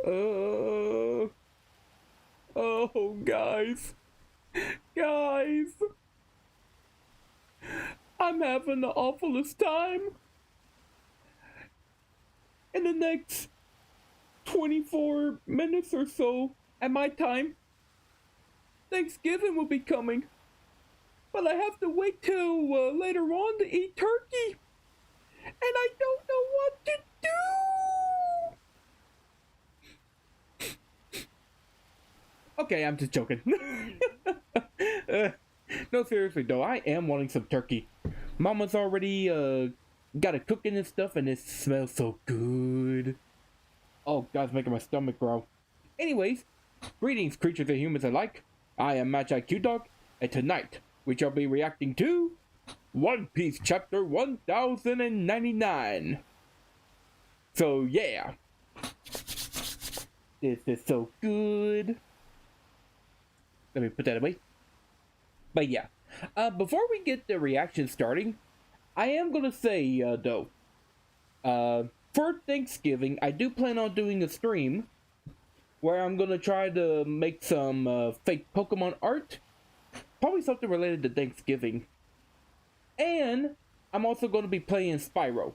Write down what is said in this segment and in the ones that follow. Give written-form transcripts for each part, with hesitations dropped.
Uh, oh, guys. Guys. I'm having the awfulest time. In the next 24 minutes or so, at my time, Thanksgiving will be coming. But I have to wait till later on to eat turkey. And I don't know what to do. Okay, I'm just joking. No, seriously though, I am wanting some turkey. Mama's already got it cooking and stuff, and it smells so good. Oh, God's making my stomach grow. Anyways, greetings, creatures and humans alike. I am MagiQDog, and tonight we shall be reacting to One Piece Chapter 1099. So yeah, this is so good. Let me put that away. But yeah, before we get the reaction starting, I am gonna say though, for Thanksgiving, I do plan on doing a stream where I'm gonna try to make some fake Pokemon art, probably something related to Thanksgiving, and I'm also gonna be playing Spyro.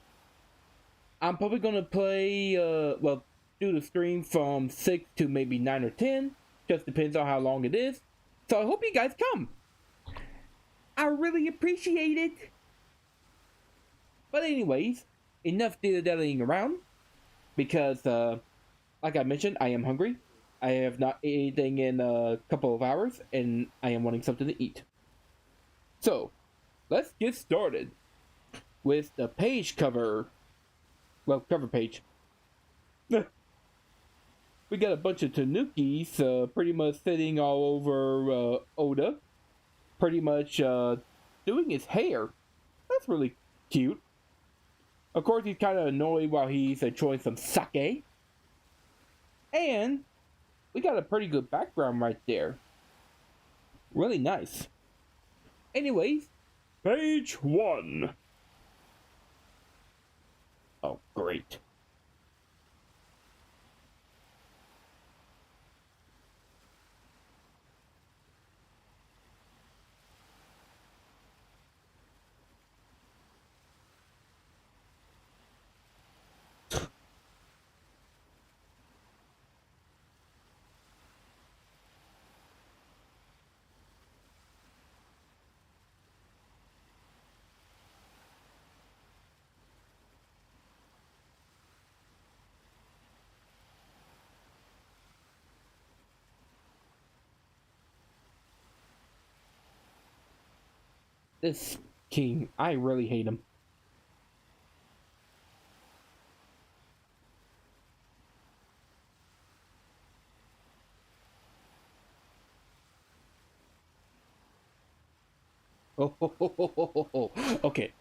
I'm probably gonna play, well, do the stream from 6 to maybe 9 or 10, just depends on how long it is. So I hope you guys come. I really appreciate it. But anyways, enough dilly-dallying around, because like I mentioned, I am hungry. I have not eaten anything in a couple of hours, and I am wanting something to eat. So, let's get started with the page cover. Well, cover page. We got a bunch of Tanukis pretty much sitting all over Oda. Pretty much doing his hair. That's really cute. Of course, he's kind of annoyed while he's enjoying some sake. And we got a pretty good background right there. Really nice. Anyways, page 1. Oh, great. This king, I really hate him. Oh. Okay.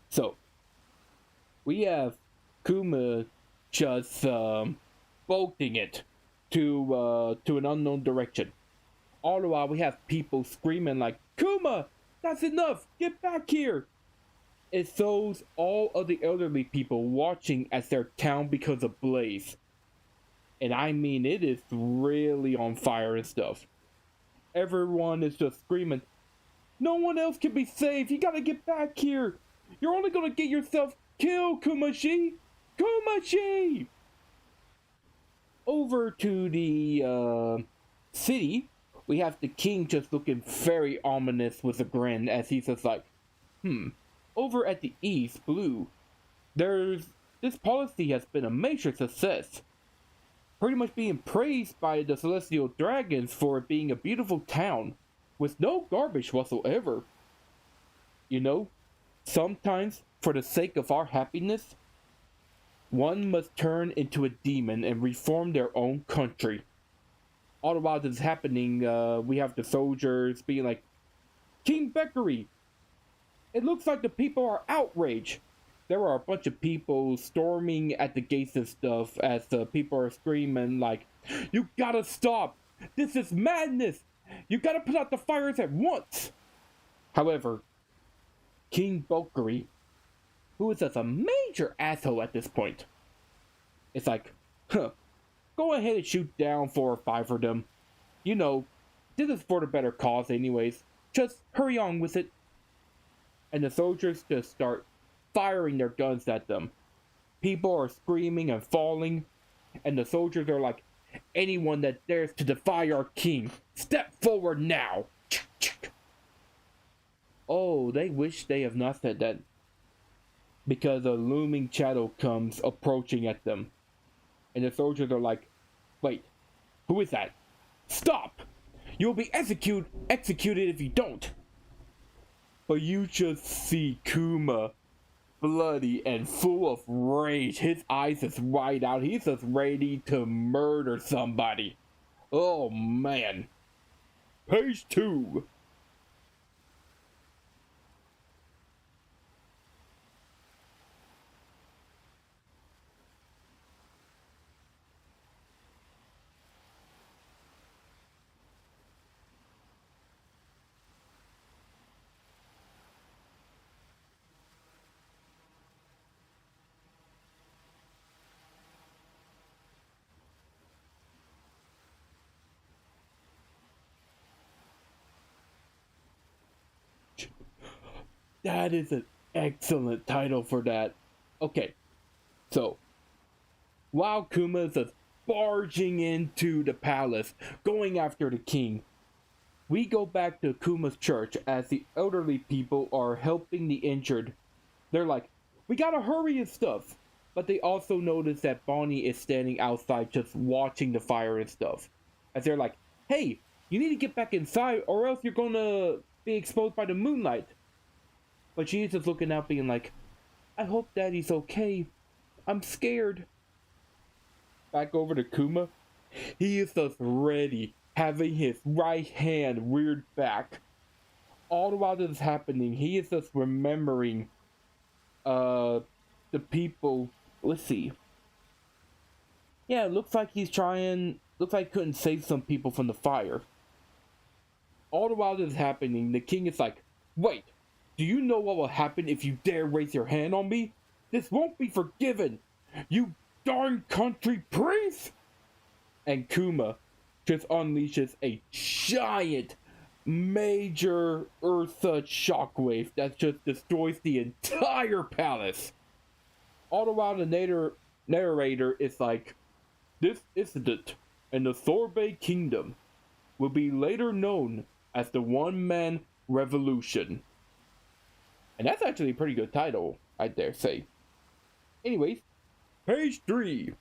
So, we have Kuma just bolting it to an unknown direction. All the while, we have people screaming like, "Kuma, that's enough! Get back here!" It shows all of the elderly people watching as their town becomes ablaze. And I mean, it is really on fire and stuff. Everyone is just screaming, "No one else can be saved! You gotta get back here! You're only gonna get yourself killed, Kumashi! Kumashi!" Over to the city, we have the king just looking very ominous with a grin as he's just like, over at the East Blue, this policy has been a major success. Pretty much being praised by the Celestial Dragons for it being a beautiful town with no garbage whatsoever. You know, sometimes for the sake of our happiness, one must turn into a demon and reform their own country. All the while this is happening, we have the soldiers being like, "King Beckery, it looks like the people are outraged." There are a bunch of people storming at the gates and stuff as the people are screaming like, "You gotta stop! This is madness! You gotta put out the fires at once!" However, King Beckery, who is just a major asshole at this point, it's like, go ahead and shoot down 4 or 5 of them. You know, this is for the better cause anyways. Just hurry on with it. And the soldiers just start firing their guns at them. People are screaming and falling, and the soldiers are like, anyone that dares to defy our king, step forward now! Oh, they wish they have not said that, because a looming shadow comes approaching at them. And the soldiers are like, wait, who is that? Stop! You'll be executed if you don't! But you just see Kuma, bloody and full of rage. His eyes is wide out. He's just ready to murder somebody. Oh man. Page 2. That is an excellent title for that. Okay, so while Kuma is barging into the palace, going after the king, we go back to Kuma's church as the elderly people are helping the injured. They're like, we gotta hurry and stuff. But they also notice that Bonney is standing outside just watching the fire and stuff. As they're like, hey, you need to get back inside or else you're gonna be exposed by the moonlight. But she's just looking out being like, I hope Daddy's okay. I'm scared. Back over to Kuma. He is just ready, having his right hand reared back. All the while this is happening, he is just remembering the people. Let's see. Yeah, it looks like he's trying. Looks like he couldn't save some people from the fire. All the while this is happening, the king is like, wait. Do you know what will happen if you dare raise your hand on me? This won't be forgiven! You darn country priest! And Kuma just unleashes a giant, major earth-touch shockwave that just destroys the entire palace. All the while the narrator is like, this incident in the Sorbet Kingdom will be later known as the One-Man Revolution. And that's actually a pretty good title, I dare say. Anyways, page 3.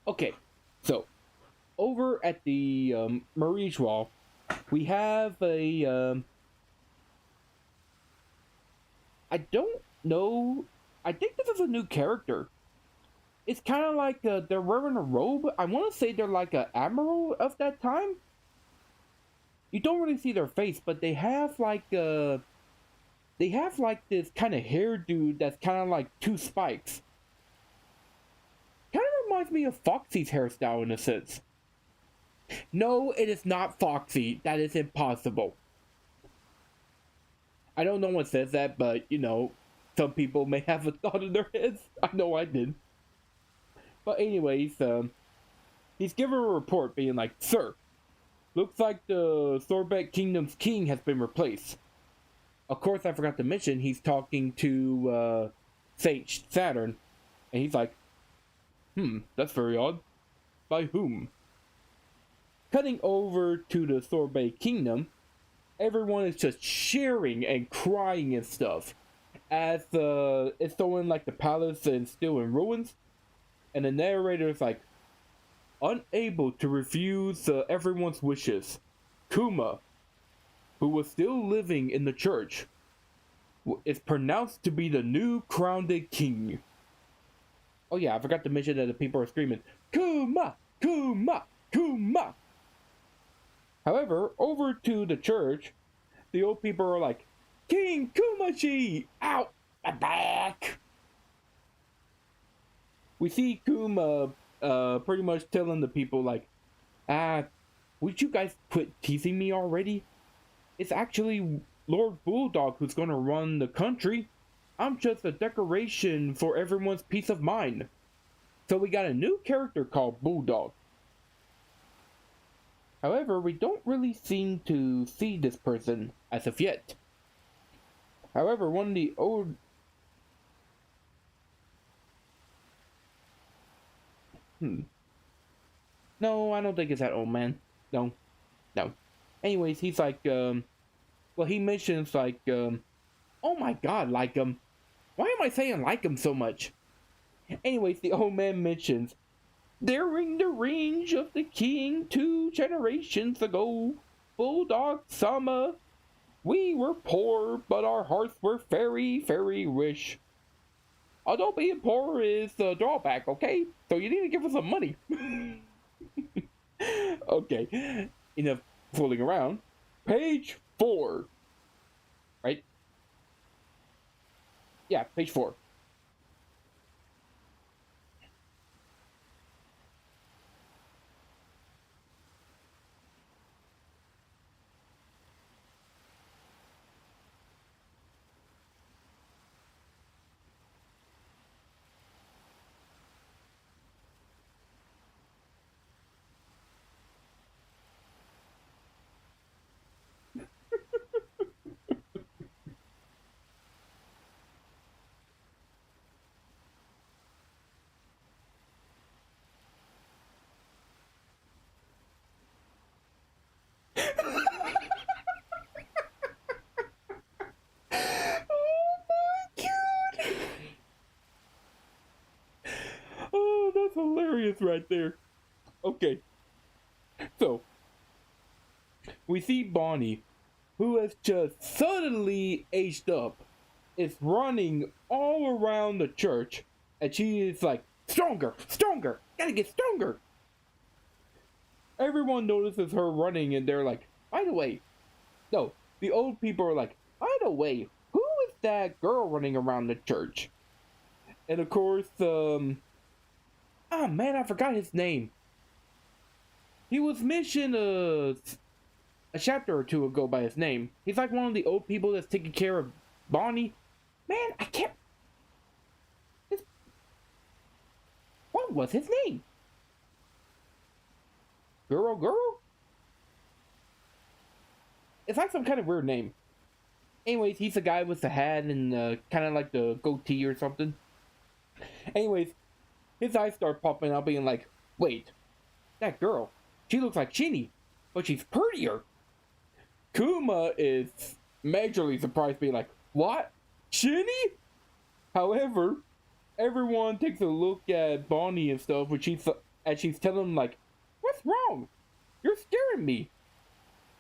Okay, so over at the Marie's Wall, we have a I don't know. I think this is a new character. It's kind of like they're wearing a robe. I want to say they're like an admiral of that time. You don't really see their face, but they have like this kind of hairdo that's kind of like 2 spikes. Kind of reminds me of Foxy's hairstyle in a sense. No, it is not Foxy. That is impossible. I don't know what says that, but you know, some people may have a thought in their heads. I know I did. But anyways, he's given a report being like, Sir, looks like the Sorbet Kingdom's king has been replaced. Of course, I forgot to mention he's talking to Saint Saturn, and he's like, that's very odd. by whom? Cutting over to the Sorbet Kingdom, everyone is just cheering and crying and stuff. As it's showing like the palace is still in ruins, and the narrator is like, unable to refuse everyone's wishes, Kuma, who was still living in the church, is pronounced to be the new crowned king. Oh yeah, I forgot to mention that the people are screaming, Kuma! Kuma! Kuma! However, over to the church, the old people are like, King Kumachi! Out! My back! We see Kuma pretty much telling the people like, would you guys quit teasing me already? It's actually Lord Bulldog who's gonna run the country. I'm just a decoration for everyone's peace of mind. So we got a new character called Bulldog. However, we don't really seem to see this person as of yet. However, one of the old... No, I don't think it's that old man. No. Anyways, he's like, well, he mentions like, oh my god, like him. Why am I saying like him so much? Anyways, the old man mentions, during the reign of the king 2 generations ago, Bulldog Sama, we were poor, but our hearts were very, very rich. Although being poor is a drawback, okay? So you need to give us some money. Okay, enough fooling around. Page 4. Right? Yeah, page 4. Oh, that's hilarious right there. Okay. So, we see Bonney, who has just suddenly aged up, is running all around the church, and she is like, stronger, stronger, gotta get stronger. Everyone notices her running, and they're like, by the way, no, the old people are like, by the way, who is that girl running around the church? And of course, oh man, I forgot his name. He was mentioned a chapter or two ago by his name. He's like one of the old people that's taking care of Bonnie. Man, I can't... What was his name? Girl? It's like some kind of weird name. Anyways, he's the guy with the hat and kind of like the goatee or something. Anyways, his eyes start popping out being like, wait, that girl, she looks like Shinny, but she's prettier. Kuma is majorly surprised being like, what? Shinny? However, everyone takes a look at Bonnie and stuff when she's telling them like, what's wrong? You're scaring me.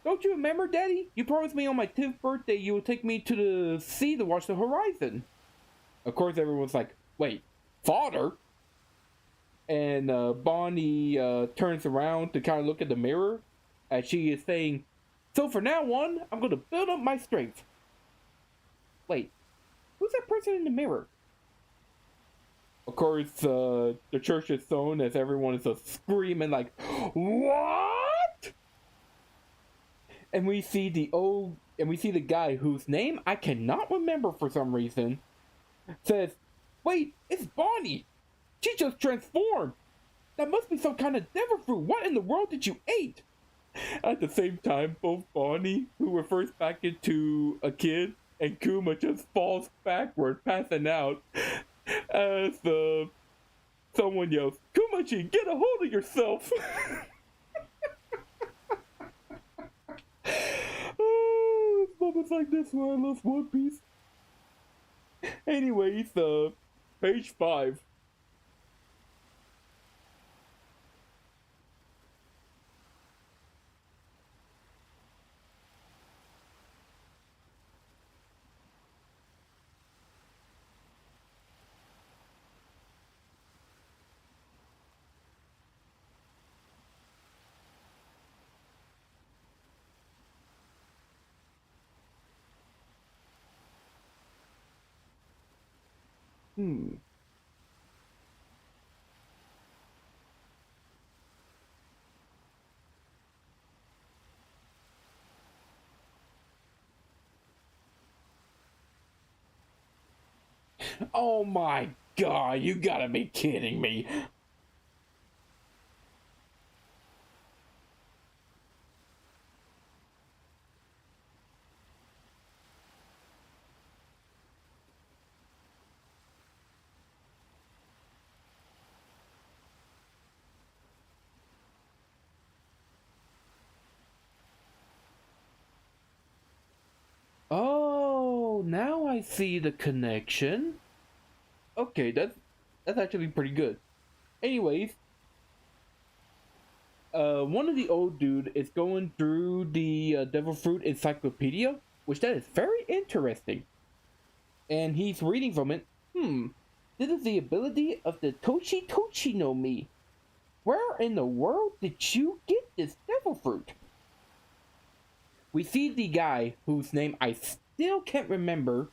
Don't you remember, Daddy? You promised me on my 10th birthday you would take me to the sea to watch the horizon. Of course, everyone's like, wait, father? And Bonnie turns around to kind of look at the mirror as she is saying, so for now on, I'm going to build up my strength. Wait, who's that person in the mirror? Of course, the church is thrown as everyone is just screaming like, what? And we see the guy whose name I cannot remember for some reason, says, wait, it's Bonnie. She just transformed. That must be some kind of devil fruit. What in the world did you eat? At the same time, both Bonnie, who refers back into a kid, and Kuma just falls backward, passing out, as Someone yells, Kumachi, get a hold of yourself! Oh, it's moments like this where I love One Piece. Anyways, page 5. Hmm. Oh my god, you gotta be kidding me. Oh, now I see the connection. Okay, that's actually pretty good. Anyways, one of the old dude is going through the Devil Fruit Encyclopedia, which that is very interesting. And he's reading from it. This is the ability of the Toshi Toshi no Mi. Where in the world did you get this Devil Fruit? We see the guy whose name I still can't remember.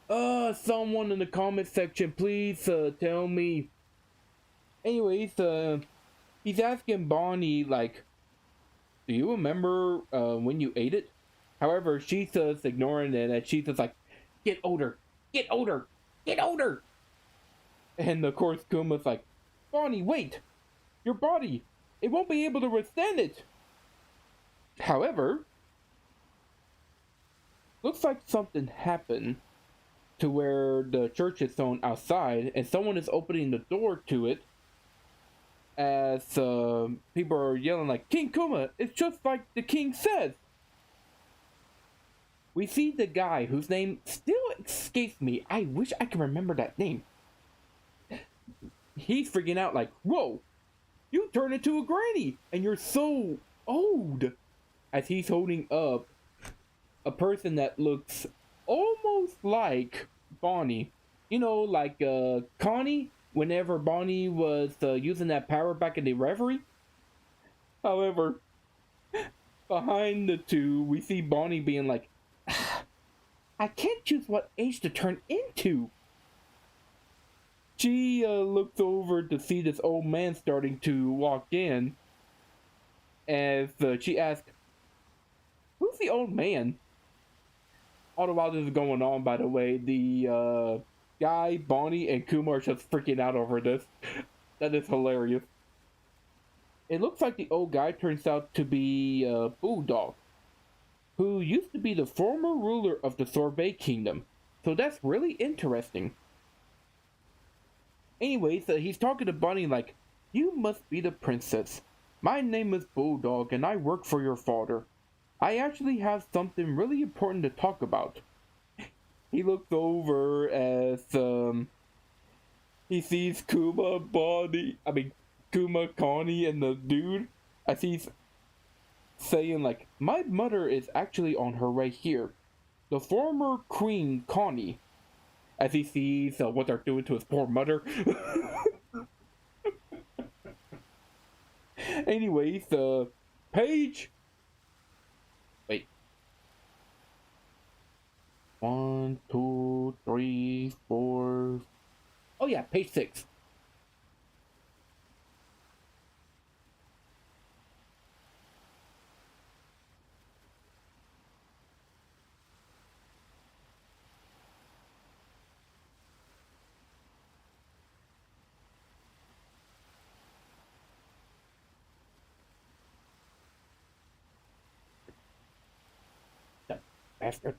Someone in the comment section, please tell me. Anyways, he's asking Bonnie, like, do you remember when you ate it? However, she's just ignoring it, and she's just like, get older, get older, get older. And of course, Kuma's like, Bonnie, wait, your body, it won't be able to withstand it. However, looks like something happened to where the church is thrown outside, and someone is opening the door to it. As people are yelling like, King Kuma, it's just like the king says. We see the guy whose name still escapes me. I wish I could remember that name. He's freaking out like, whoa, you turned into a granny and you're so old. As he's holding up a person that looks almost like Bonnie. You know, like Connie, whenever Bonnie was using that power back in the Reverie. However, behind the two, we see Bonnie being like, I can't choose what age to turn into. She looks over to see this old man starting to walk in. As she asks, who's the old man? All the while this is going on, by the way, the guy, Bonnie, and Kuma are just freaking out over this. That is hilarious. It looks like the old guy turns out to be Bulldog, who used to be the former ruler of the Sorbet Kingdom. So that's really interesting. Anyways, he's talking to Bonnie like, you must be the princess. My name is Bulldog and I work for your father. I actually have something really important to talk about. He looks over as he sees Kuma, Connie, and the dude, as he's saying like, my mother is actually on her way here. The former Queen Connie. As he sees what they're doing to his poor mother. Anyways, page. Wait. 1, 2, 3, 4. Oh yeah, page 6. That bastard.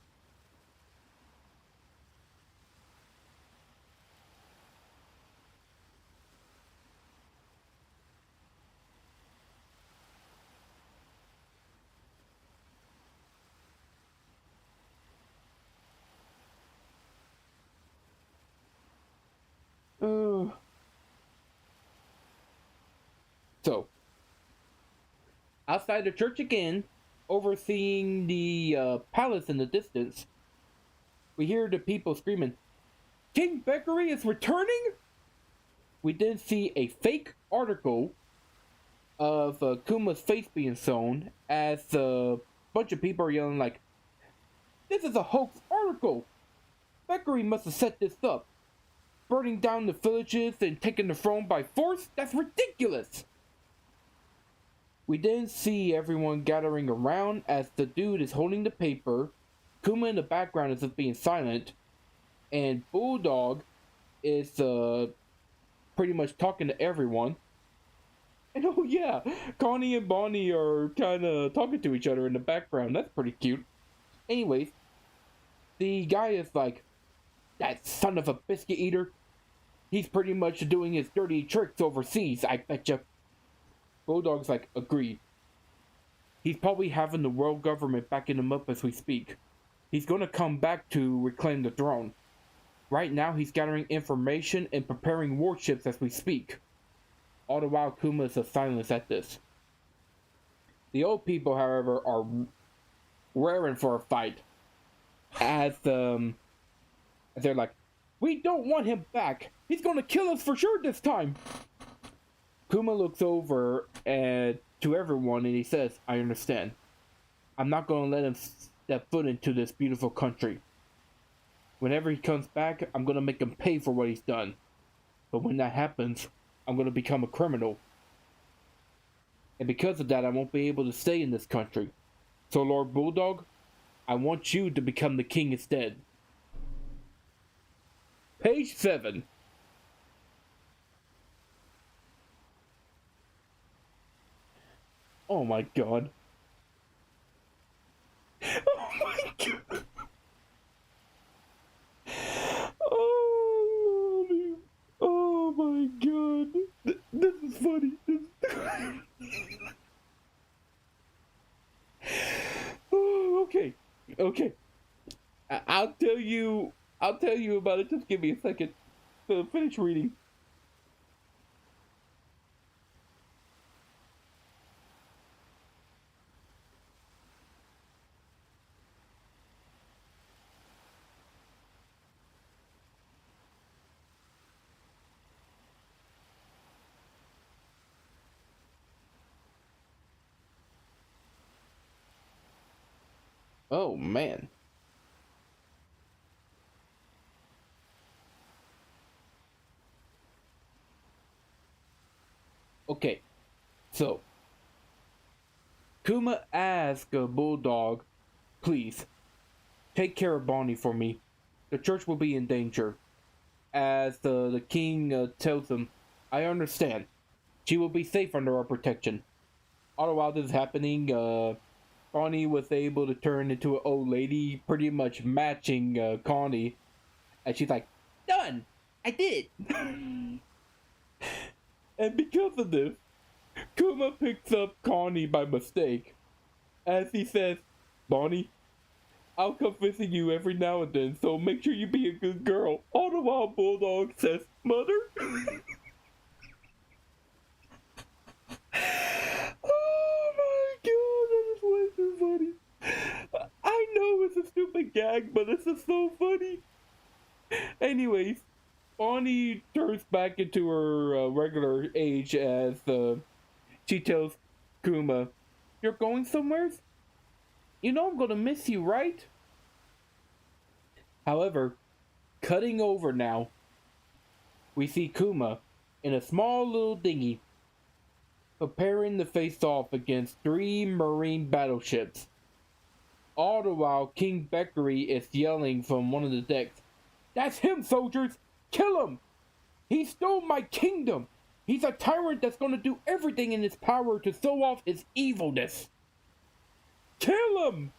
Outside the church again, overseeing the palace in the distance, we hear the people screaming, King Bakery is returning? We then see a fake article of Kuma's face being sewn as a bunch of people are yelling like, this is a hoax article! Bakery must have set this up. Burning down the villages and taking the throne by force? That's ridiculous! We then see everyone gathering around as the dude is holding the paper. Kuma in the background is just being silent. And Bulldog is pretty much talking to everyone. And oh yeah, Connie and Bonnie are kind of talking to each other in the background. That's pretty cute. Anyways, the guy is like, that son of a biscuit eater. He's pretty much doing his dirty tricks overseas, I betcha. Bulldog's like, agreed. He's probably having the world government backing him up as we speak. He's gonna come back to reclaim the throne. Right now, he's gathering information and preparing warships as we speak. All the while, Kuma is a silence at this. The old people, however, are raring for a fight. As they're like, we don't want him back. He's gonna kill us for sure this time. Kuma looks over to everyone and he says, I understand. I'm not gonna let him step foot into this beautiful country. Whenever he comes back, I'm gonna make him pay for what he's done. But when that happens, I'm gonna become a criminal. And because of that, I won't be able to stay in this country. So Lord Bulldog, I want you to become the king instead. Page 7. Oh my god. Oh my god. Oh, Lordy. Oh my god. This is funny. Oh, okay. Okay. I'll tell you about it. Just give me a second to finish reading. Oh man. Okay, so Kuma asked Bulldog, please, take care of Bonnie for me. The church will be in danger. As the king tells him, I understand. She will be safe under our protection. All the while this is happening, Bonnie was able to turn into an old lady, pretty much matching Connie. And she's like, done! I did! And because of this, Kuma picks up Connie by mistake. As he says, Bonnie, I'll come visit you every now and then, so make sure you be a good girl. All the while Bulldog says, Mother? Oh my god, that is way too funny. I know it's a stupid gag, but this is so funny. Anyways, Bonnie turns back into her regular age as she tells Kuma, you're going somewhere? You know I'm gonna miss you, right? However, cutting over now, we see Kuma in a small little dinghy preparing to face off against 3 marine battleships. All the while, King Bakery is yelling from one of the decks, that's him, soldiers! Kill him! He stole my kingdom! He's a tyrant that's gonna do everything in his power to show off his evilness! Kill him!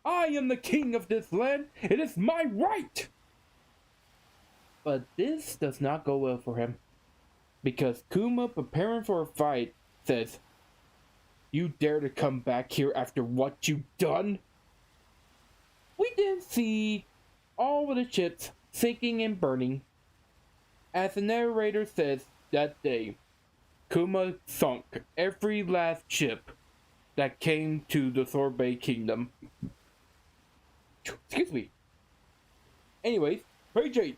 I am the king of this land! It is my right! But this does not go well for him. Because Kuma, preparing for a fight, says, you dare to come back here after what you've done? We then see all of the ships sinking and burning. As the narrator says, that day, Kuma sunk every last ship that came to the Sorbet Kingdom. Excuse me. Anyways, page 8.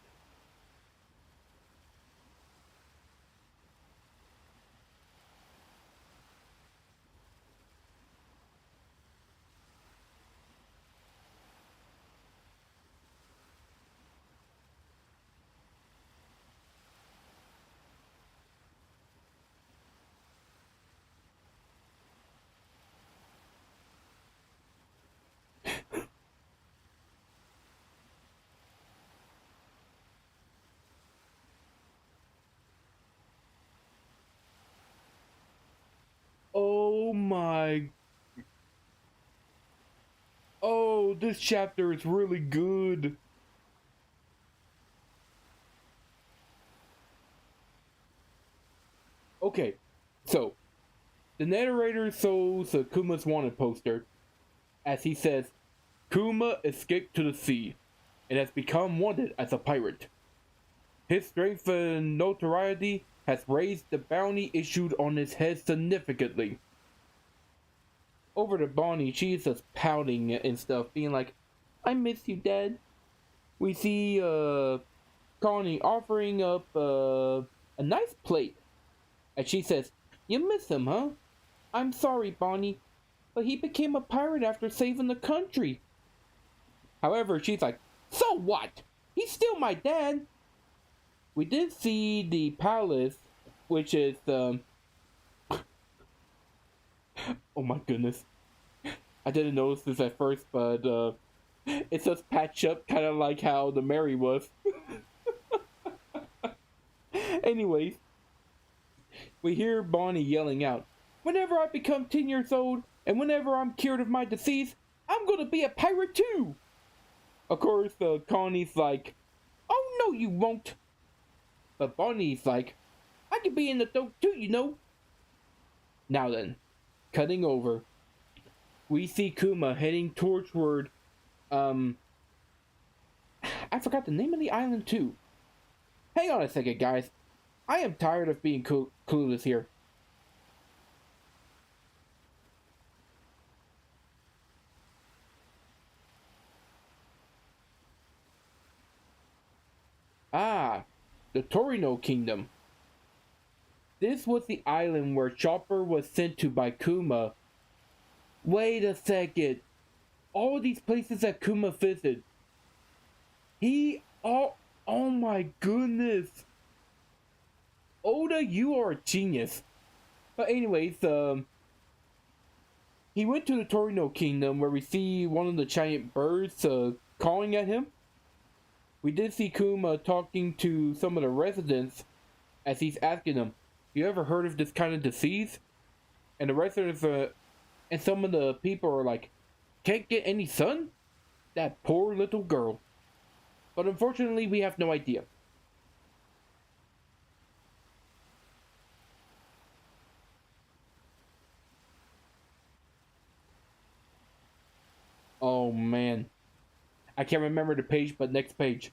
Oh my. Oh, this chapter is really good. Okay, so the narrator shows Kuma's wanted poster as he says, Kuma escaped to the sea and has become wanted as a pirate. His strength and notoriety has raised the bounty issued on his head significantly. Over to Bonnie, she's just pouting and stuff, being like, I miss you, Dad. We see Connie offering up a nice plate. And she says, you miss him, huh? I'm sorry, Bonnie, but he became a pirate after saving the country. However, she's like, so what? He's still my dad. We did see the palace, which is, oh my goodness. I didn't notice this at first, but, it's just patched up, kind of like how the Mary was. Anyways, we hear Bonnie yelling out, whenever I become 10 years old, and whenever I'm cured of my disease, I'm gonna be a pirate too! Of course, Connie's like, oh no you won't! But Bonnie's like, I could be in the dope too, you know? Now then, cutting over, we see Kuma heading toward, I forgot the name of the island too. Hang on a second, guys. I am tired of being clueless here. Ah, the Torino Kingdom. This was the island where Chopper was sent to by Kuma. Wait a second. All these places that Kuma visited. Oh my goodness. Oda, you are a genius. But anyways, he went to the Torino Kingdom where we see one of the giant birds calling at him. We did see Kuma talking to some of the residents as he's asking them, you ever heard of this kind of disease? And the residents and some of the people are like, can't get any sun? That poor little girl. But unfortunately, we have no idea. Oh man. I can't remember the page, but next page.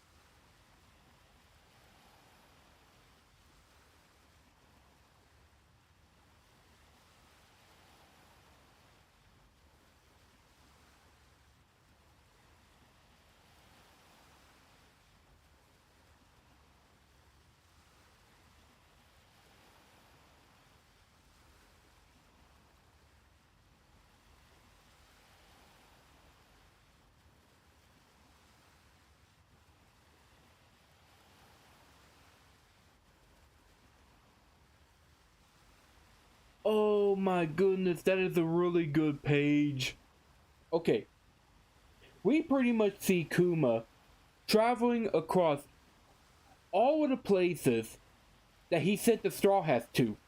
Oh my goodness, that is a really good page. Okay. We pretty much see Kuma traveling across all of the places that he sent the Straw Hats to.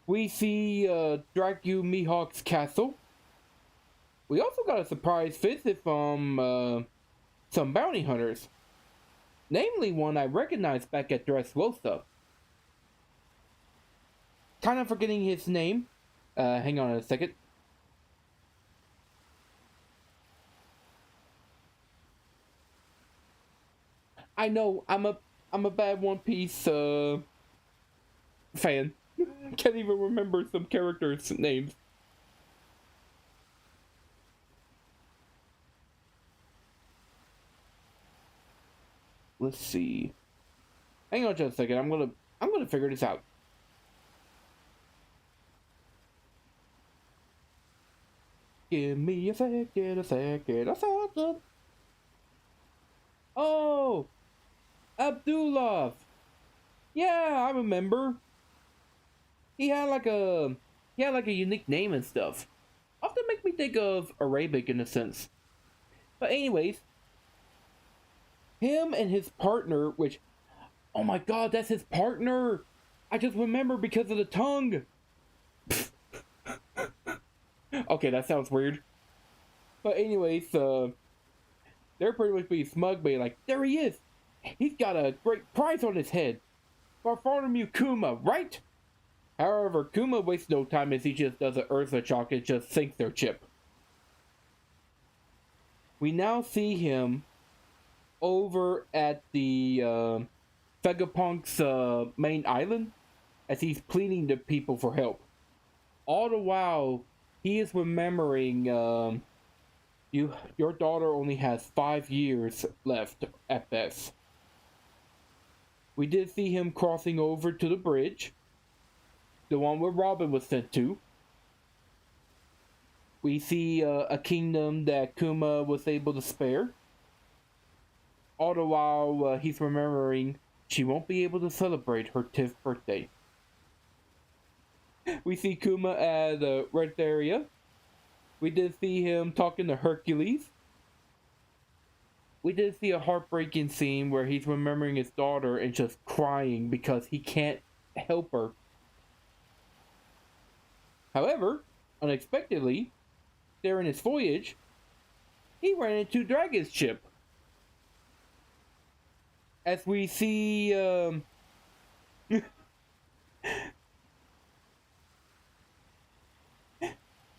We see Dracu Mihawk's castle. We also got a surprise visit from some bounty hunters. Namely one I recognized back at Dressrosa. Kind of forgetting his name. Hang on a second. I know I'm a bad One Piece fan. Can't even remember some characters' names. Let's see. Hang on just a second. I'm gonna figure this out. Give me a second, a second, a second. Oh, Abdullah. Yeah, I remember. He had like a unique name and stuff. Often make me think of Arabic in a sense. But anyways, him and his partner, which, oh my god, that's his partner. I just remember because of the tongue. Okay, that sounds weird. But anyways, they're pretty much being smug, being like, there he is. He's got a great prize on his head. Bartholomew Kuma, right? However, Kuma wastes no time as he just does an Ursa shock and just sinks their ship. We now see him over at the Vegapunk's main island as he's pleading to people for help. All the while, he is remembering your daughter only has 5 years left at best. We did see him crossing over to the bridge, the one where Robin was sent to. We see a kingdom that Kuma was able to spare. All the while, he's remembering she won't be able to celebrate her 10th birthday. We see Kuma at Red Area. We did see him talking to Hercules. We did see a heartbreaking scene where he's remembering his daughter and just crying because he can't help her. However, unexpectedly, during his voyage, he ran into Dragon's ship. As we see,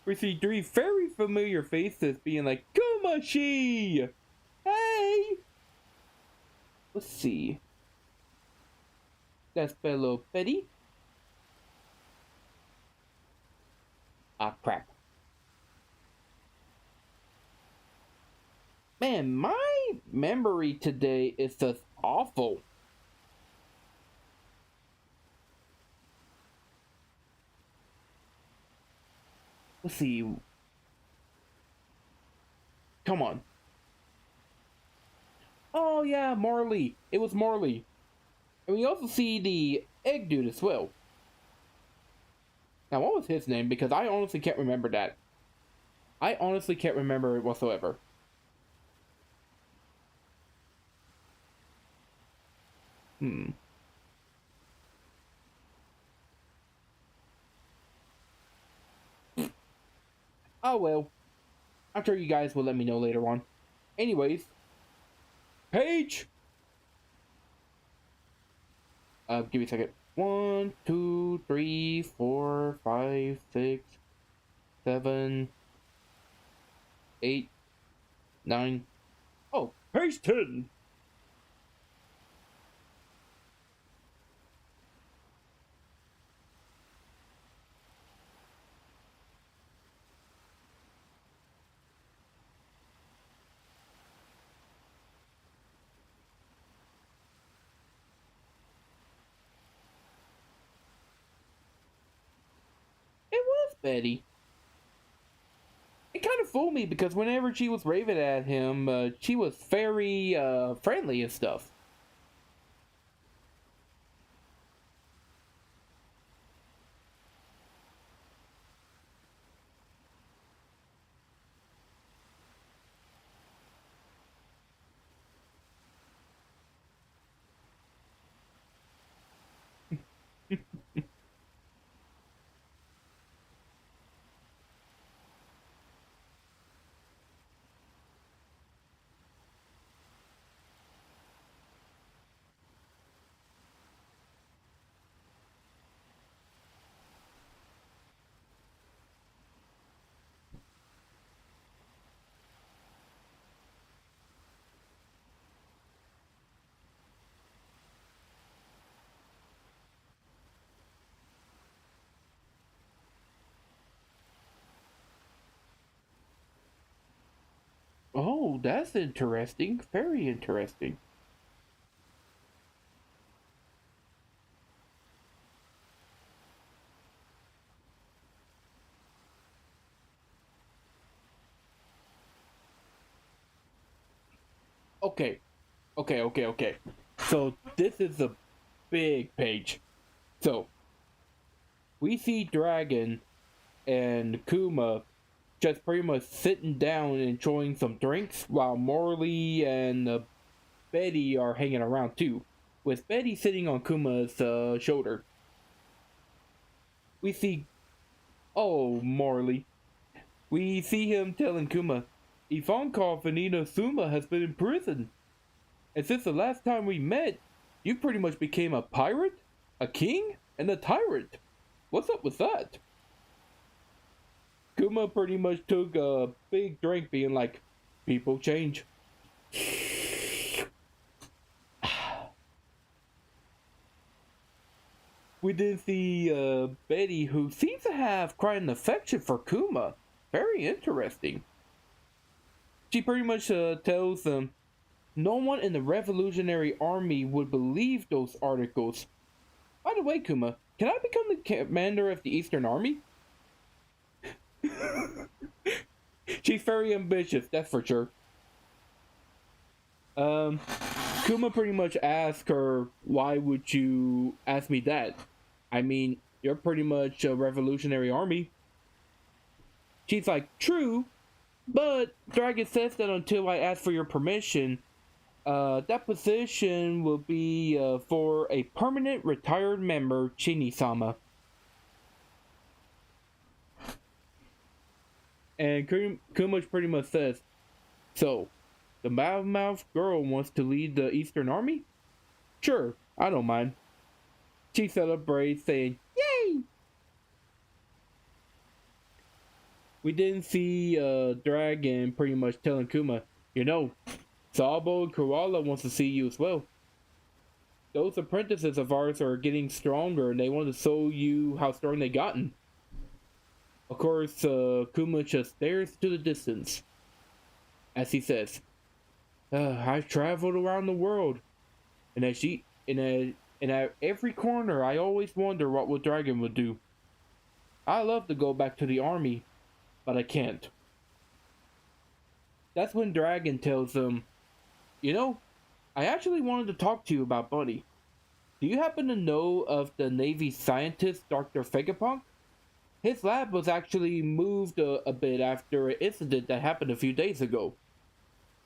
we see 3 very familiar faces being like, Kumashi! Hey! Let's see. That's fellow Betty. Ah, crap. Man, my memory today is just awful. Let's see. Come on. Oh yeah, Marley. It was Marley. And we also see the egg dude as well. Now, what was his name? Because I honestly can't remember that. I honestly can't remember it whatsoever. Oh well. I'm sure you guys will let me know later on. Anyways. Paige! Give me a second. 1, 2, 3, 4, 5, 6, 7, 8, 9. Oh, page 10! It was Betty. It kind of fooled me because whenever she was raving at him, she was very friendly and stuff. Oh, that's interesting. Very interesting. Okay, okay. So this is a big page. So we see Dragon and Kuma just pretty much sitting down and enjoying some drinks while Morley and Betty are hanging around too, with Betty sitting on Kuma's shoulder. We see, oh, Morley. We see him telling Kuma, Ivankov and Inazuma has been in prison. And since the last time we met, you pretty much became a pirate, a king, and a tyrant. What's up with that? Kuma pretty much took a big drink, being like, people change. We did see Betty, who seems to have quite an affection for Kuma. Very interesting. She pretty much tells them, no one in the Revolutionary Army would believe those articles. By the way, Kuma, can I become the commander of the Eastern Army? She's very ambitious, that's for sure. Kuma pretty much asked her, why would you ask me that? I mean, you're pretty much a Revolutionary Army. She's like, true, but Dragon says that until I ask for your permission, that position will be for a permanent retired member, Chini-sama. And Kuma pretty much says, so, the Mouth girl wants to lead the Eastern Army? Sure, I don't mind. She celebrates, saying, yay! We didn't see Dragon pretty much telling Kuma, you know, Sabo and Koala wants to see you as well. Those apprentices of ours are getting stronger and they want to show you how strong they've gotten. Of course, Kuma just stares to the distance as he says, I've traveled around the world, and at every corner I always wonder what the Dragon would do. I love to go back to the army, but I can't. That's when Dragon tells them, you know, I actually wanted to talk to you about Bonney. Do you happen to know of the Navy scientist Dr. Vegapunk? His lab was actually moved a bit after an incident that happened a few days ago.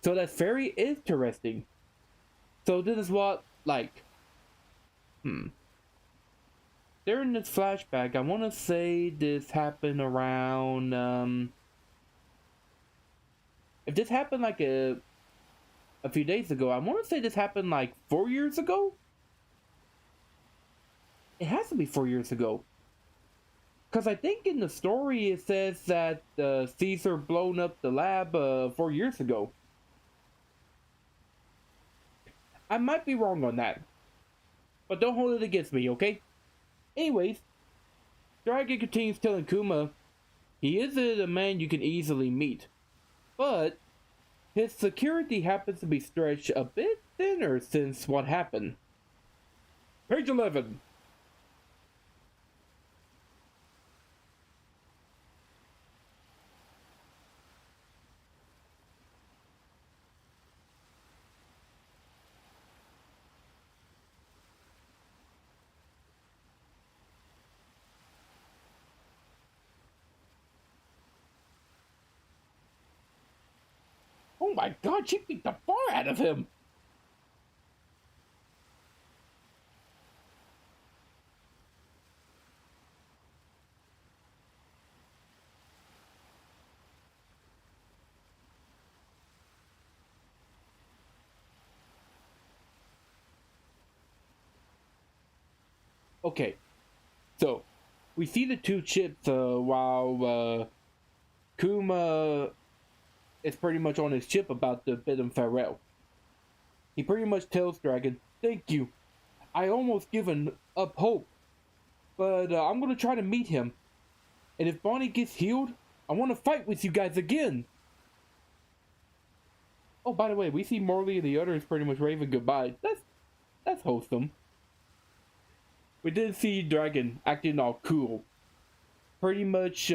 So that's very interesting. So this is what, like, during this flashback, I want to say this happened around, if this happened like a few days ago, I want to say this happened like 4 years ago? It has to be 4 years ago. Because I think in the story it says that Caesar blown up the lab 4 years ago. I might be wrong on that. But don't hold it against me, okay? Anyways, Dragon continues telling Kuma he isn't a man you can easily meet. But his security happens to be stretched a bit thinner since what happened. Page 11. Oh my god, she beat the far out of him! Okay, so we see the two chips while Kuma is pretty much on his chip about the Bidum Farewell. He pretty much tells Dragon, thank you. I almost given up hope, but I'm gonna try to meet him. And if Bonney gets healed, I want to fight with you guys again. Oh, by the way, we see Morley and the others pretty much waving goodbye. That's wholesome. We did see Dragon acting all cool. Pretty much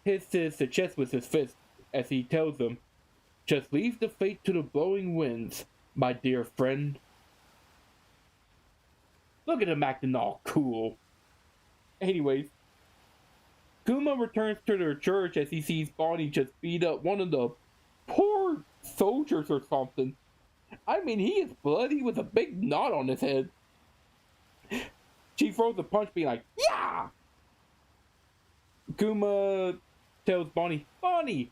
hits his chest with his fist as he tells them, "Just leave the fate to the blowing winds, my dear friend." Look at him acting all cool. Anyways, Kuma returns to their church as he sees Bonnie just beat up one of the poor soldiers or something. I mean, he is bloody with a big knot on his head. She throws a punch being like, "Yeah!" Kuma tells Bonnie, "Bonnie,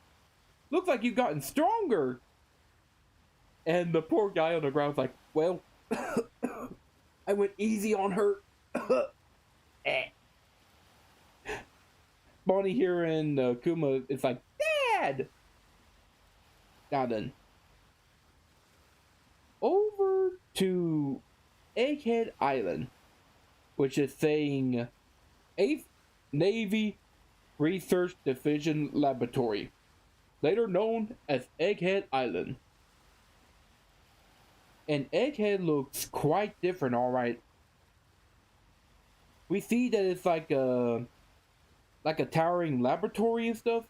looks like you've gotten stronger." And the poor guy on the ground's like, "Well, I went easy on her." Bonnie here and Kuma is like, "Dad!" Now then. Over to Egghead Island, which is saying 8th Navy Research Division Laboratory, later known as Egghead Island. And Egghead looks quite different, alright. We see that it's like a towering laboratory and stuff.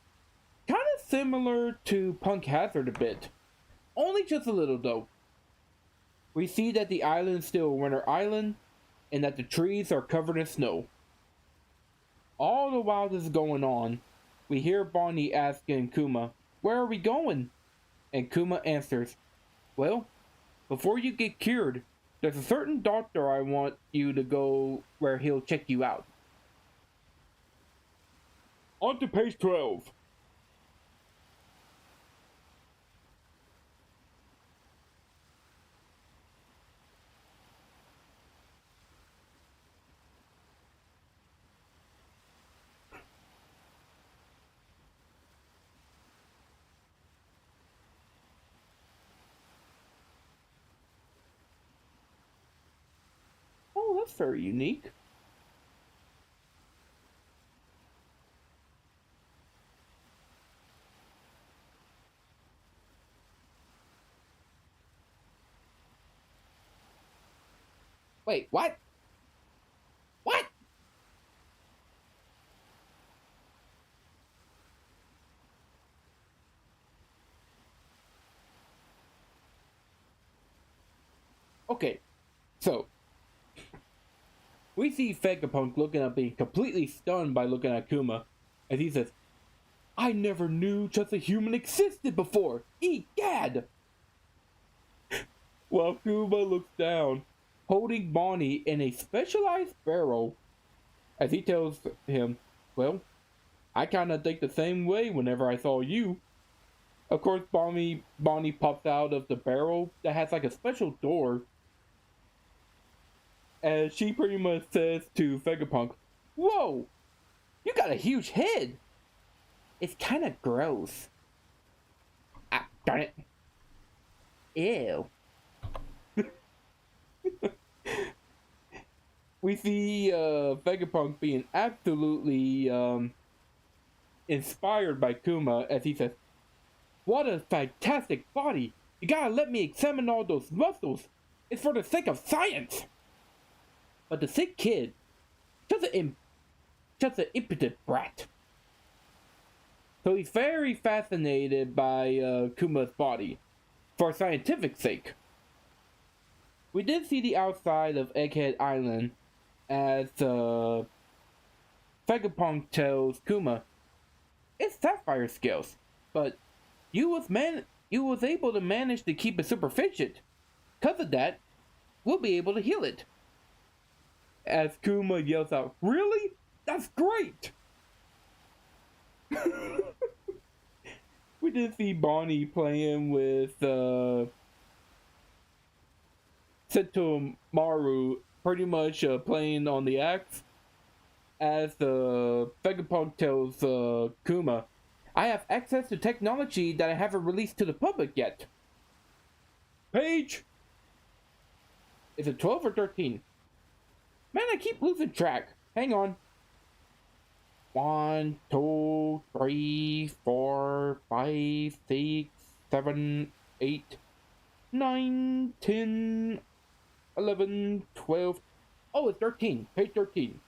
Kind of similar to Punk Hazard a bit. Only just a little though. We see that the island is still a winter island, and that the trees are covered in snow. All the while this is going on, we hear Bonnie asking Kuma, "Where are we going?" And Kuma answers, "Well, before you get cured, there's a certain doctor I want you to go where he'll check you out." On to page 12. Oh, that's very unique. Wait, what? What? Okay, so we see Vegapunk looking up, being completely stunned by looking at Kuma, as he says, "I never knew such a human existed before! Egad!" While Kuma looks down, holding Bonnie in a specialized barrel, as he tells him, "Well, I kinda think the same way whenever I saw you." Of course, Bonnie pops out of the barrel that has like a special door, as she pretty much says to Vegapunk, "Whoa, you got a huge head. It's kind of gross." Ah, darn it. Ew. We see Vegapunk being absolutely inspired by Kuma as he says, "What a fantastic body! You gotta let me examine all those muscles. It's for the sake of science." But the sick kid, just an impotent brat. So he's very fascinated by Kuma's body, for scientific sake. We did see the outside of Egghead Island as Vegapunk tells Kuma, "It's sapphire scales, but you was able to manage to keep it super efficient. Because of that, we'll be able to heal it." As Kuma yells out, "Really? That's great!" We did see Bonnie playing with Sentomaru, pretty much playing on the axe, as Vegapunk tells Kuma, "I have access to technology that I haven't released to the public yet." Page! Is it 12 or 13? Man, I keep losing track. Hang on. 1, 2, 3, 4, 5, 6, 7, 8, 9, 10, 11, 12. Oh, it's 13. Page 13.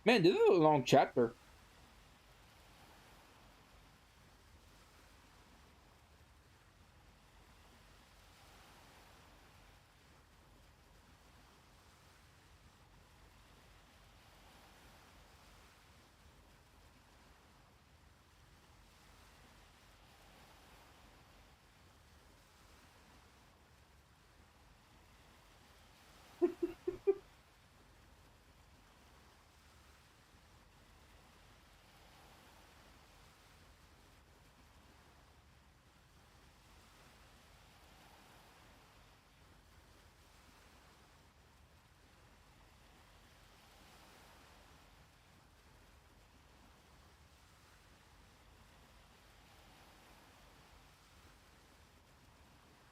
Man, this is a long chapter.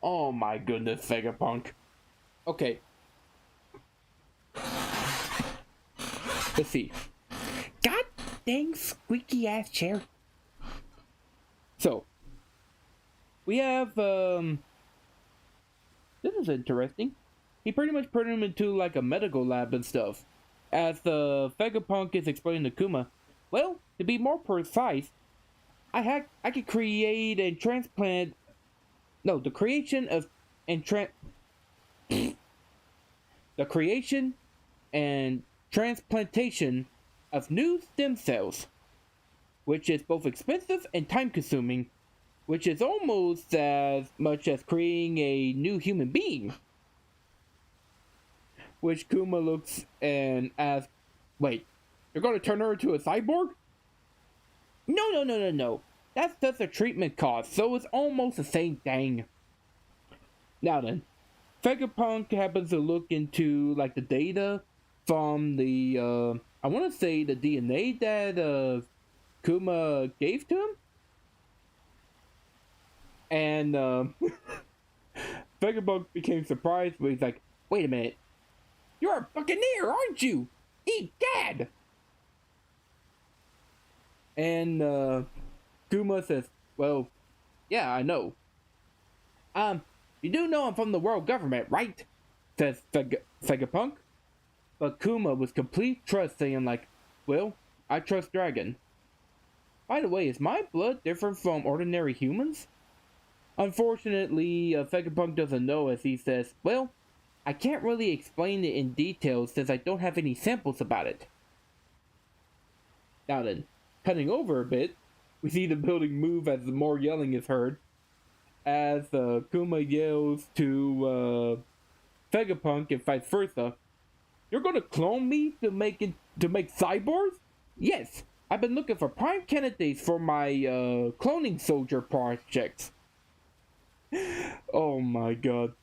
Oh my goodness, Vegapunk. Okay. Let's see. God dang squeaky ass chair. So, we have, this is interesting. He pretty much put him into like a medical lab and stuff. As the Vegapunk is explaining to Kuma, well, to be more precise, I could create and transplant. No, the creation of and the creation and transplantation of new stem cells, which is both expensive and time-consuming, which is almost as much as creating a new human being. Which Kuma looks and asks, wait, you're going to turn her into a cyborg? No. That's just a treatment cost, so it's almost the same thing. Now then, Vegapunk happens to look into like the data from the I want to say the DNA that Kuma gave to him, and Vegapunk became surprised. But he's like, "Wait a minute, you're a buccaneer, aren't you? Eat dad!" And Kuma says, "Well, yeah, I know. You do know I'm from the world government, right?" Says Vegapunk. But Kuma with complete trust saying like, well, I trust Dragon. By the way, is my blood different from ordinary humans? Unfortunately, Vegapunk doesn't know as he says, well, I can't really explain it in detail since I don't have any samples about it. Now then, cutting over a bit, we see the building move as more yelling is heard. As Kuma yells to Vegapunk and vice versa, "You're gonna clone me to make cyborgs?" "Yes, I've been looking for prime candidates for my cloning soldier projects." Oh my god.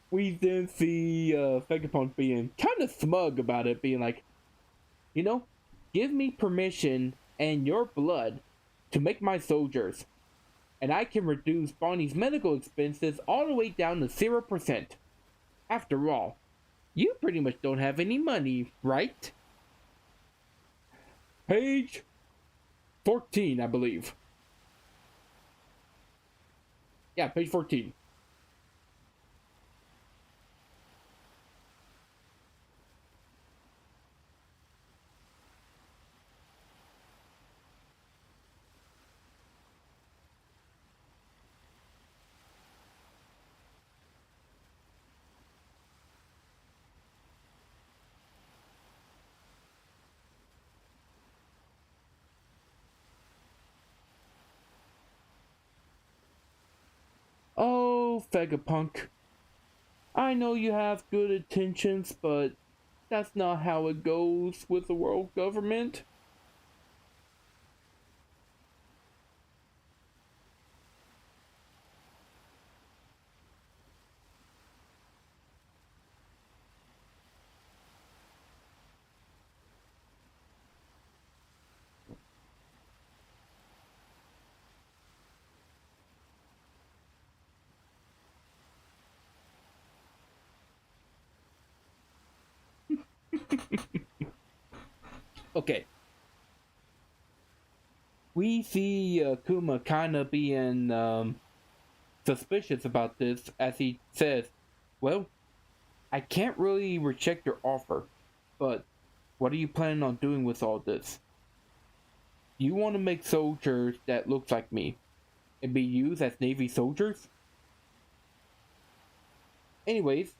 We then see Vegapunk being kind of smug about it, being like, you know, give me permission and your blood to make my soldiers, and I can reduce Bonnie's medical expenses all the way down to 0%. After all, you pretty much don't have any money, right? Page 14, I believe. Yeah, page 14. Oh, Vegapunk. I know you have good intentions, but that's not how it goes with the world government. Okay. We see Kuma kind of being suspicious about this as he says, well, I can't really reject your offer, but what are you planning on doing with all this? You want to make soldiers that look like me and be used as Navy soldiers? Anyways,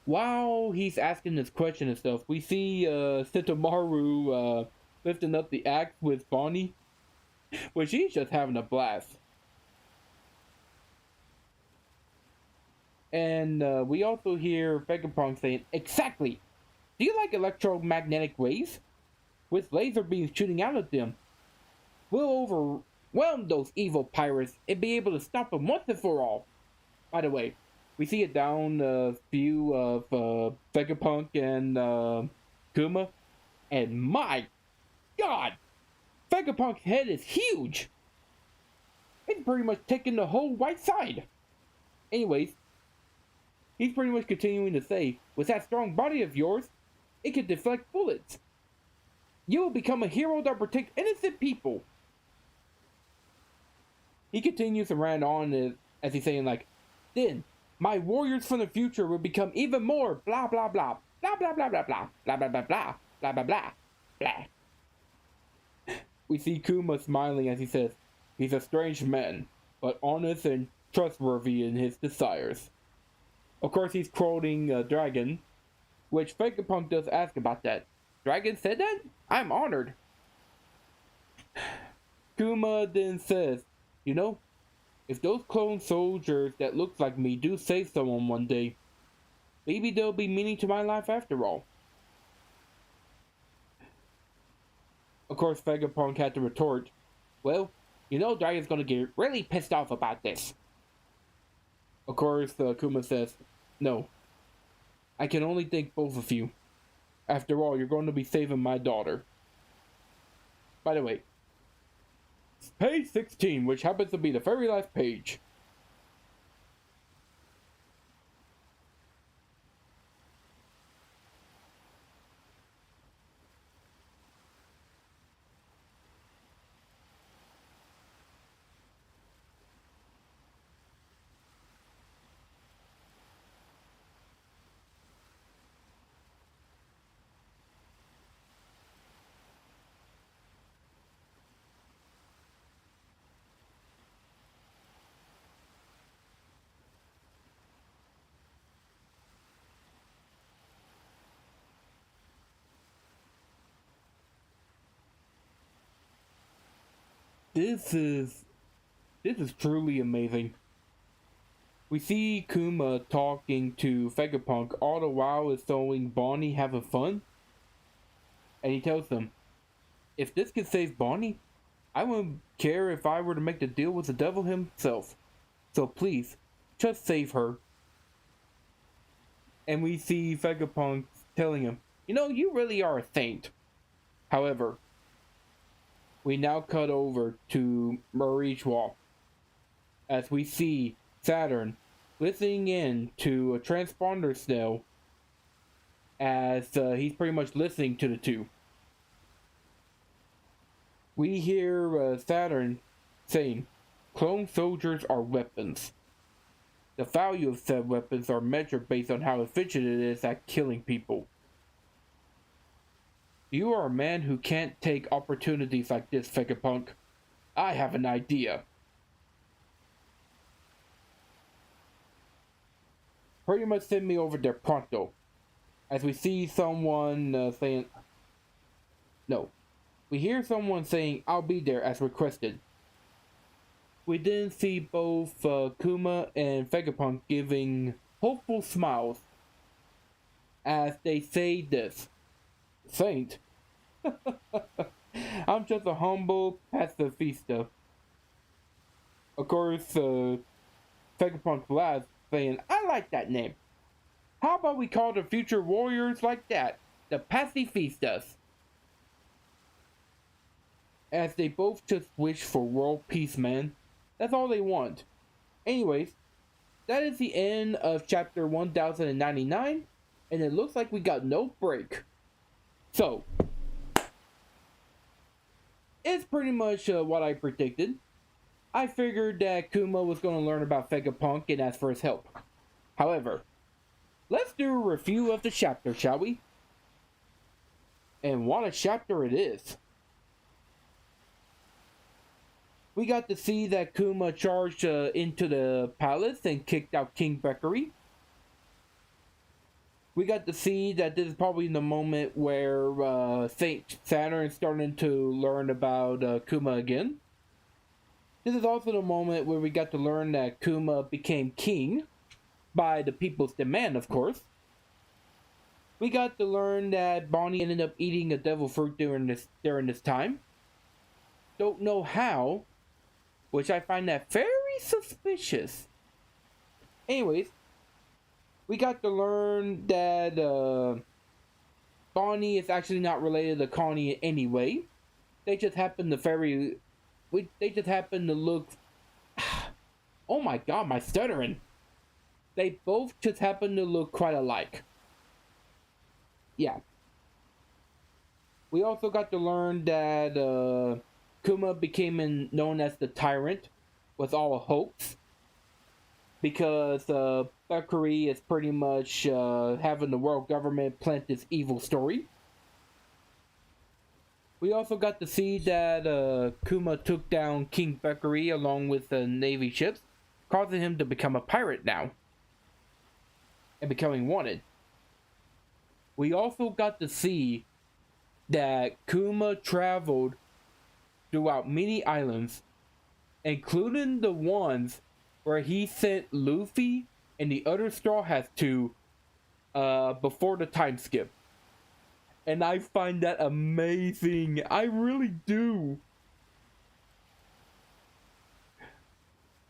while he's asking this question and stuff, we see Sitomaru lifting up the axe with Bonney, which he's just having a blast. And we also hear Vegapunk saying, exactly! Do you like electromagnetic waves? With laser beams shooting out of them, we'll overwhelm those evil pirates and be able to stop them once and for all. By the way, we see a down view of Vegapunk and Kuma, and my god! Vegapunk's head is huge! It's pretty much taking the whole right side. Anyways, he's pretty much continuing to say, with that strong body of yours, it can deflect bullets. You will become a hero that protects innocent people. He continues to rant on as he's saying like, then, my warriors from the future will become even more blah blah blah, blah blah blah blah blah, blah blah blah blah, blah blah blah, blah. We see Kuma smiling as he says, he's a strange man, but honest and trustworthy in his desires. Of course, he's quoting Dragon, which Vegapunk does ask about that. Dragon said that? I'm honored. Kuma then says, you know, if those clone soldiers that look like me do save someone one day, maybe they'll be meaning to my life after all. Of course, Vegapunk had to retort, well, you know Dragon's gonna get really pissed off about this. Of course, Kuma says, no, I can only thank both of you. After all, you're going to be saving my daughter. By the way, page 16, which happens to be the very last page. This is truly amazing. We see Kuma talking to Vegapunk all the while is showing Bonney having fun. And he tells them, if this can save Bonney, I wouldn't care if I were to make the deal with the devil himself. So please, just save her. And we see Vegapunk telling him, you know, you really are a saint. However, we now cut over to Marichwa as we see Saturn listening in to a transponder cell as he's pretty much listening to the two. We hear Saturn saying, clone soldiers are weapons. The value of said weapons are measured based on how efficient it is at killing people. You are a man who can't take opportunities like this, Vegapunk. I have an idea. Pretty much send me over there pronto. As we see someone saying... No. We hear someone saying, I'll be there as requested. We then see both Kuma and Vegapunk giving hopeful smiles as they say this. Saint? I'm just a humble pacifista. Of course, Vegapunk laughs, saying, I like that name. How about we call the future warriors like that? The pacifistas. As they both just wish for world peace, man. That's all they want. Anyways, that is the end of chapter 1099, and it looks like we got no break. So, It's pretty much what I predicted. I figured that Kuma was going to learn about Vegapunk and ask for his help. However, let's do a review of the chapter, shall we? And what a chapter it is. We got to see that Kuma charged into the palace and kicked out King Beckery. We got to see that this is probably the moment where Saint Saturn is starting to learn about Kuma again. This is also the moment where we got to learn that Kuma became king by the people's demand, of course. We got to learn that Bonney ended up eating a devil fruit during this time. Don't know how, which I find that very suspicious. Anyways, we got to learn that Bonney is actually not related to Connie in any way. They just happen to look. Oh my god, my stuttering! They both just happen to look quite alike. Yeah. We also got to learn that Kuma became known as the Tyrant was all a hoax, because Beckery is pretty much having the world government plant this evil story. We also got to see that Kuma took down King Beckery along with the Navy ships, causing him to become a pirate now, and becoming wanted. We also got to see that Kuma traveled throughout many islands, including the ones where he sent Luffy and the other Straw Hats to before the time skip. And I find that amazing. I really do.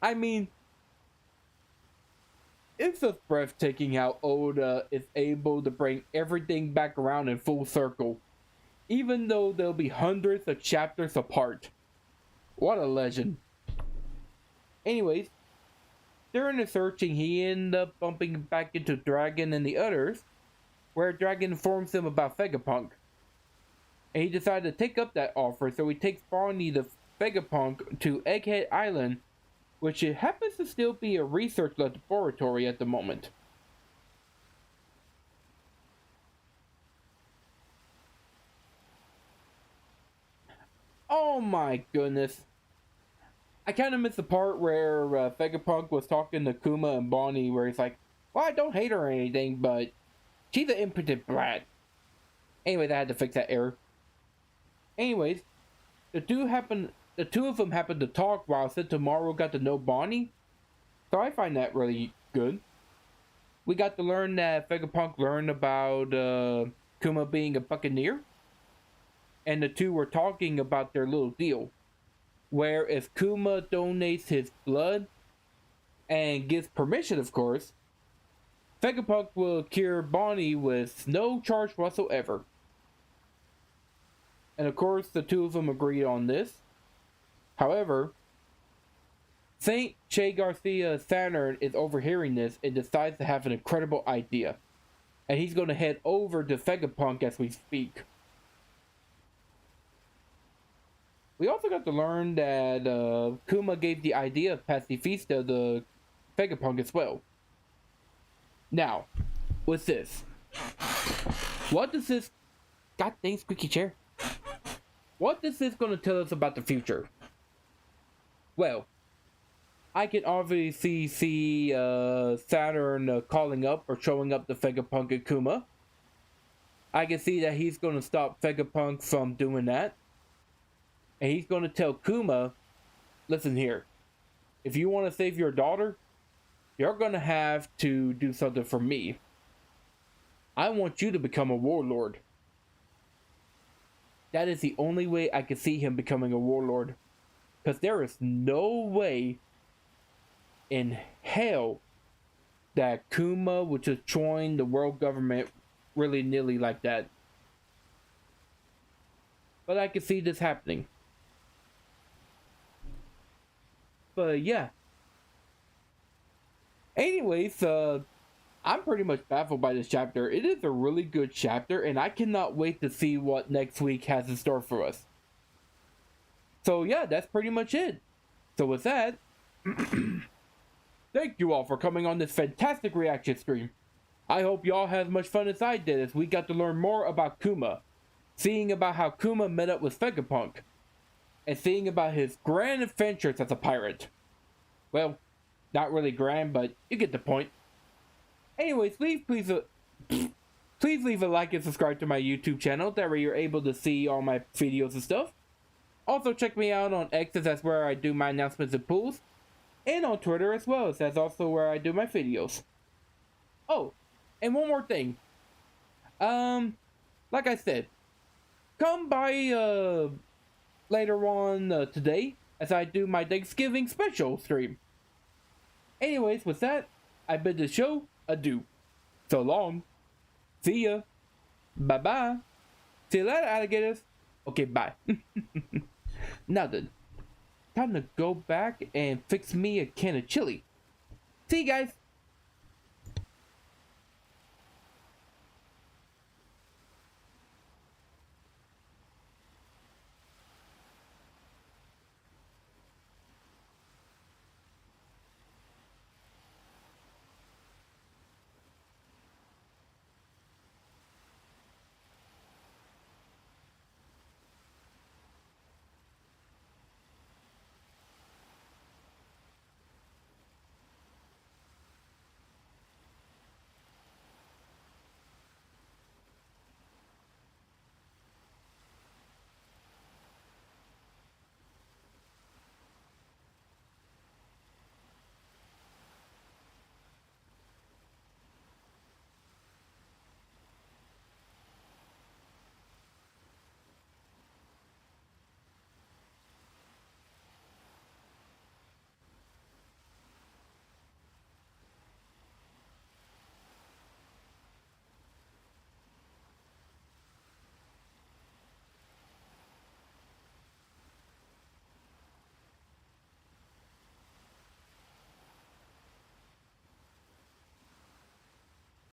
I mean, it's just breathtaking how Oda is able to bring everything back around in full circle, even though they'll be hundreds of chapters apart. What a legend. Anyways, during the searching, he ended up bumping back into Dragon and the others, where Dragon informs him about Vegapunk. And he decided to take up that offer, so he takes Bonney the Vegapunk to Egghead Island, which it happens to still be a research laboratory at the moment. Oh my goodness. I kind of missed the part where Vegapunk was talking to Kuma and Bonney, where he's like, well, I don't hate her or anything, but she's an impotent brat. Anyways, I had to fix that error. Anyways, the two of them happened to talk while Sentomaru got to know Bonney, so I find that really good. We got to learn that Vegapunk learned about Kuma being a buccaneer, and the two were talking about their little deal, where if Kuma donates his blood and gives permission, of course, Vegapunk will cure Bonney with no charge whatsoever. And of course, the two of them agreed on this. However, Saint Che Garcia Saturn is overhearing this and decides to have an incredible idea. And he's going to head over to Vegapunk as we speak. We also got to learn that Kuma gave the idea of Pacifista to Vegapunk as well. Now, with this, what does this... God dang squeaky chair. What is this going to tell us about the future? Well, I can obviously see Saturn calling up or showing up to Vegapunk and Kuma. I can see that he's going to stop Vegapunk from doing that. And he's going to tell Kuma, listen here, if you want to save your daughter, you're going to have to do something for me. I want you to become a warlord. That is the only way I can see him becoming a warlord. Because there is no way in hell that Kuma would just join the world government willy-nilly like that. But I can see this happening. But yeah. Anyways, I'm pretty much baffled by this chapter. It is a really good chapter, and I cannot wait to see what next week has in store for us. So yeah, that's pretty much it. So with that, thank you all for coming on this fantastic reaction stream. I hope y'all had as much fun as I did as we got to learn more about Kuma, seeing about how Kuma met up with Vegapunk, and seeing about his grand adventures as a pirate. Well, not really grand, but you get the point. Anyways, please leave a like and subscribe to my YouTube channel. That way you're able to see all my videos and stuff. Also check me out on X, as that's where I do my announcements and pools. And on Twitter as well, as that's also where I do my videos. Oh, and one more thing. Like I said, come by later on today as I do my Thanksgiving special stream. Anyways, with that, I bid the show adieu. So long. See ya. Bye-bye. See you later, alligators. Okay, bye. Now then, time to go back and fix me a can of chili. See you guys.